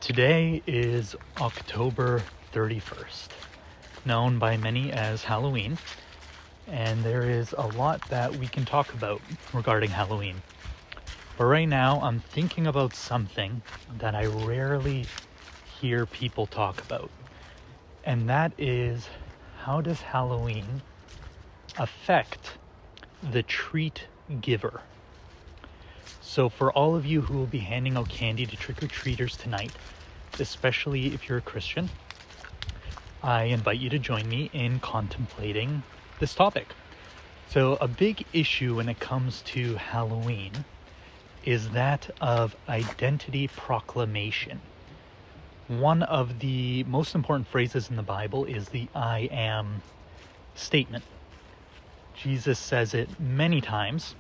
Today is October 31st, known by many as Halloween, and there is a lot that we can talk about regarding Halloween. But right now, I'm thinking about something that I rarely hear people talk about, and that is, how does Halloween affect the treat giver? So for all of you who will be handing out candy to trick-or-treaters tonight, especially if you're a Christian, I invite you to join me in contemplating this topic. So a big issue when it comes to Halloween is that of identity proclamation. One of the most important phrases in the Bible is the I am statement. Jesus says it many times.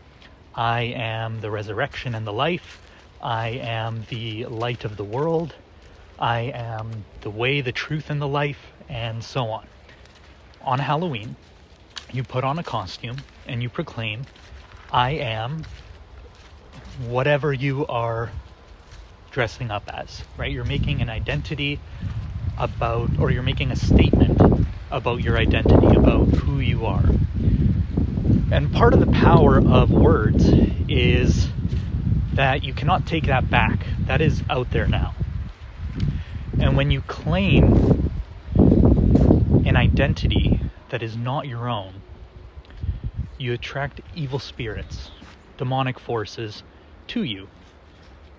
I am the resurrection and the life. I am the light of the world. I am the way, the truth, and the life, and so on. On Halloween, you put on a costume and you proclaim, I am whatever you are dressing up as, right? You're making an identity about, or you're making a statement about your identity, about who you are. And part of the power of words is that you cannot take that back. That is out there now. And when you claim an identity that is not your own, you attract evil spirits, demonic forces to you.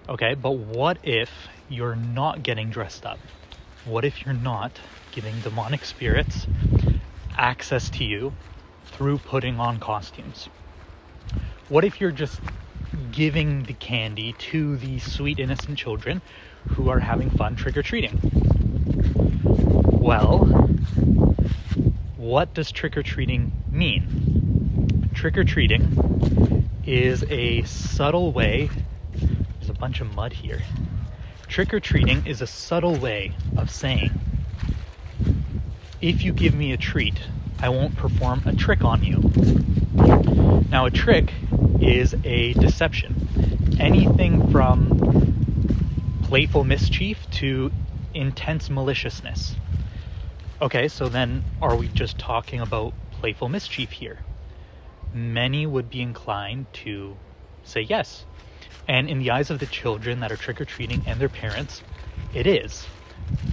Okay, but what if you're not getting dressed up? What if you're not giving demonic spirits access to you through putting on costumes? What if you're just giving the candy to the sweet innocent children who are having fun trick-or-treating? Well, what does trick-or-treating mean? Trick-or-treating is a subtle way. There's a bunch of mud here. Trick-or-treating is a subtle way of saying, if you give me a treat, I won't perform a trick on you. Now, a trick is a deception. Anything from playful mischief to intense maliciousness. Okay, so then are we just talking about playful mischief here? Many would be inclined to say yes. And in the eyes of the children that are trick-or-treating and their parents, it is.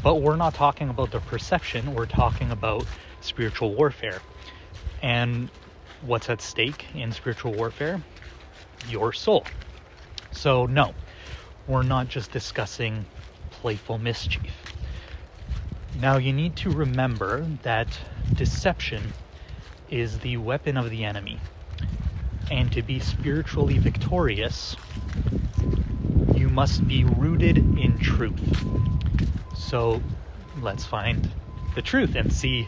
But we're not talking about the perception, we're talking about spiritual warfare. And what's at stake in spiritual warfare? Your soul. So no, we're not just discussing playful mischief. Now you need to remember that deception is the weapon of the enemy. And to be spiritually victorious, you must be rooted in truth. So let's find the truth and see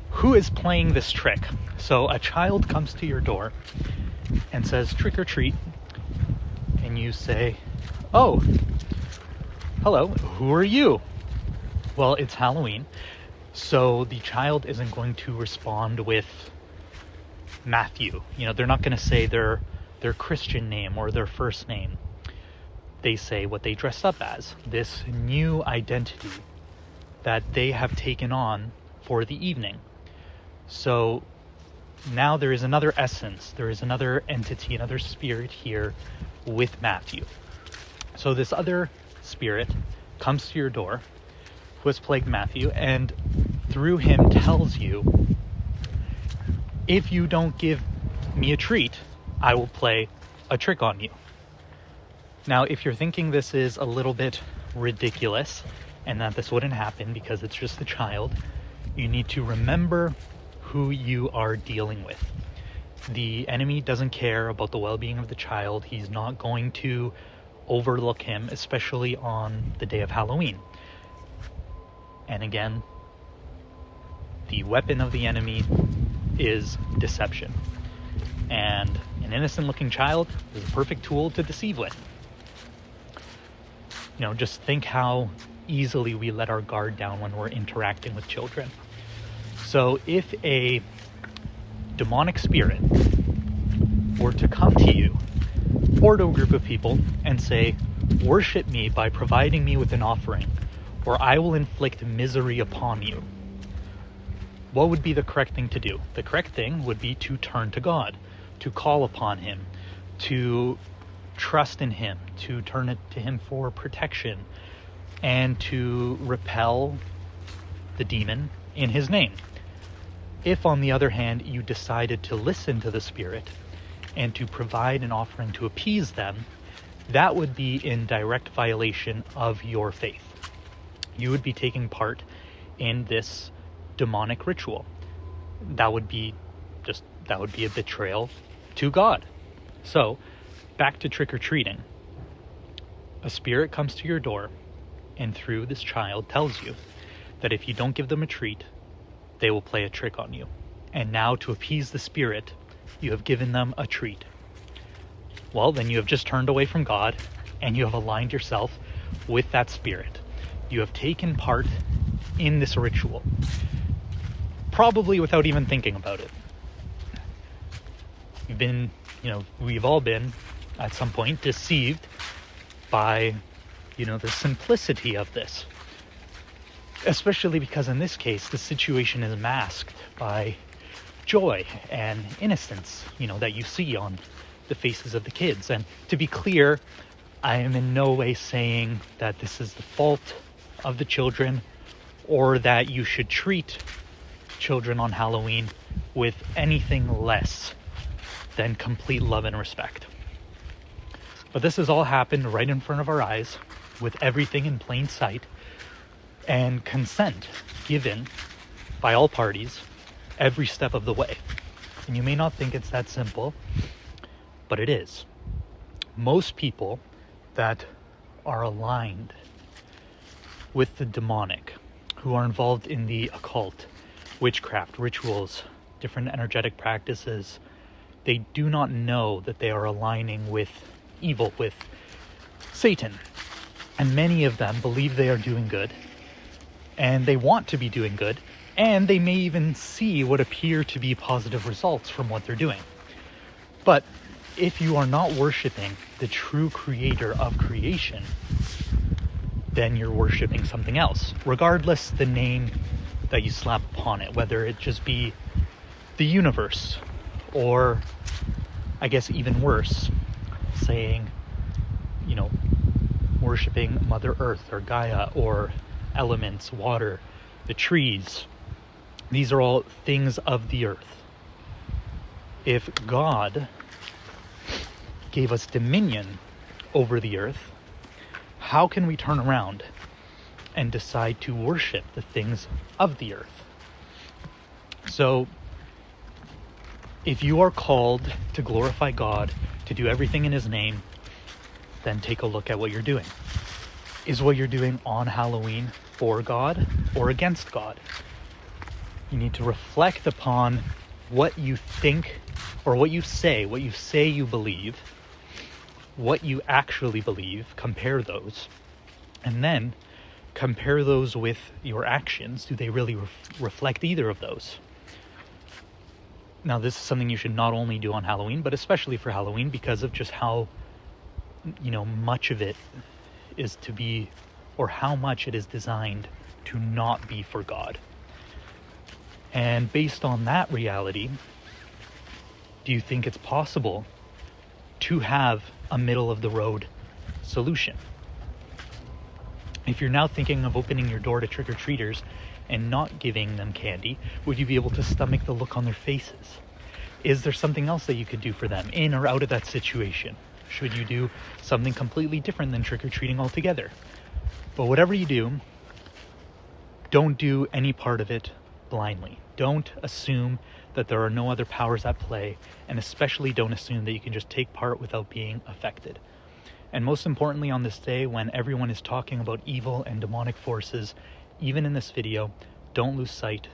who is playing this trick. So a child comes to your door and says, trick or treat. And you say, oh, hello, who are you? Well, it's Halloween. So the child isn't going to respond with Matthew. They're not going to say their Christian name or their first name. They say what they dressed up as, this new identity that they have taken on for the evening. So now there is another essence, there is another entity, another spirit here with Matthew. So this other spirit comes to your door, who has plagued Matthew, and through him tells you, if you don't give me a treat, I will play a trick on you. Now, if you're thinking this is a little bit ridiculous and that this wouldn't happen because it's just a child, you need to remember who you are dealing with. The enemy doesn't care about the well-being of the child. He's not going to overlook him, especially on the day of Halloween. And again, the weapon of the enemy is deception. And an innocent-looking child is a perfect tool to deceive with. Just think how easily we let our guard down when we're interacting with children. So if a demonic spirit were to come to you or to a group of people and say, Worship me by providing me with an offering, or I will inflict misery upon you. What would be the correct thing to do? The correct thing would be to turn to God, to call upon him, to trust in him, to turn it to him for protection, and to repel the demon in his name. If, on the other hand, you decided to listen to the Spirit and to provide an offering to appease them, that would be in direct violation of your faith. You would be taking part in this demonic ritual. That would be a betrayal to God. So, back to trick-or-treating. A spirit comes to your door and through this child tells you that if you don't give them a treat, they will play a trick on you. And now, to appease the spirit, you have given them a treat. Well, then you have just turned away from God and you have aligned yourself with that spirit. You have taken part in this ritual, probably without even thinking about it. We've all been at some point deceived by, the simplicity of this. Especially because in this case, the situation is masked by joy and innocence, that you see on the faces of the kids. And to be clear, I am in no way saying that this is the fault of the children or that you should treat children on Halloween with anything less than complete love and respect. But this has all happened right in front of our eyes, with everything in plain sight, and consent given by all parties every step of the way. And you may not think it's that simple, but it is. Most people that are aligned with the demonic, who are involved in the occult, witchcraft, rituals, different energetic practices, they do not know that they are aligning with evil, with Satan. And many of them believe they are doing good, and they want to be doing good, and they may even see what appear to be positive results from what they're doing. But if you are not worshiping the true creator of creation, then you're worshiping something else, regardless the name that you slap upon it, whether it just be the universe, or I guess even worse, saying, worshiping Mother Earth or Gaia or elements, water, the trees. These are all things of the earth. If God gave us dominion over the earth, how can we turn around and decide to worship the things of the earth? So, if you are called to glorify God, to do everything in his name, then take a look at what you're doing. Is what you're doing on Halloween for God or against God? You need to reflect upon what you think or what you say you believe, what you actually believe, compare those, and then compare those with your actions. Do they really reflect either of those? Now, this is something you should not only do on Halloween, but especially for Halloween, because of just how, much of it is to be, or how much it is designed to not be for God. And based on that reality, do you think it's possible to have a middle-of-the-road solution? If you're now thinking of opening your door to trick-or-treaters and not giving them candy, would you be able to stomach the look on their faces? Is there something else that you could do for them in or out of that situation? Should you do something completely different than trick-or-treating altogether? But whatever you do, don't do any part of it blindly. Don't assume that there are no other powers at play, and especially don't assume that you can just take part without being affected. And most importantly, on this day, when everyone is talking about evil and demonic forces, even in this video, don't lose sight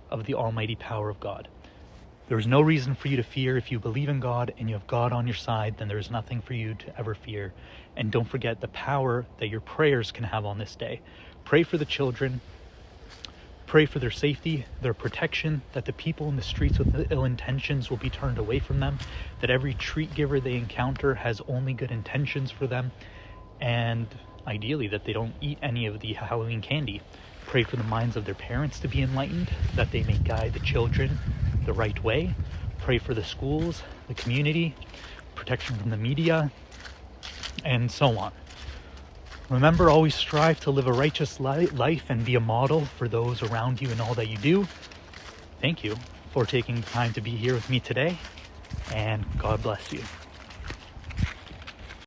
of the almighty power of God. There is no reason for you to fear. If you believe in God and you have God on your side, then there is nothing for you to ever fear. And don't forget the power that your prayers can have on this day. Pray for the children. Pray for their safety, their protection, that the people in the streets with ill intentions will be turned away from them, that every treat giver they encounter has only good intentions for them, and ideally that they don't eat any of the Halloween candy. Pray for the minds of their parents to be enlightened, that they may guide the children the right way. Pray for the schools, the community, protection from the media, and so on. Remember, always strive to live a righteous life and be a model for those around you in all that you do. Thank you for taking the time to be here with me today, and God bless you.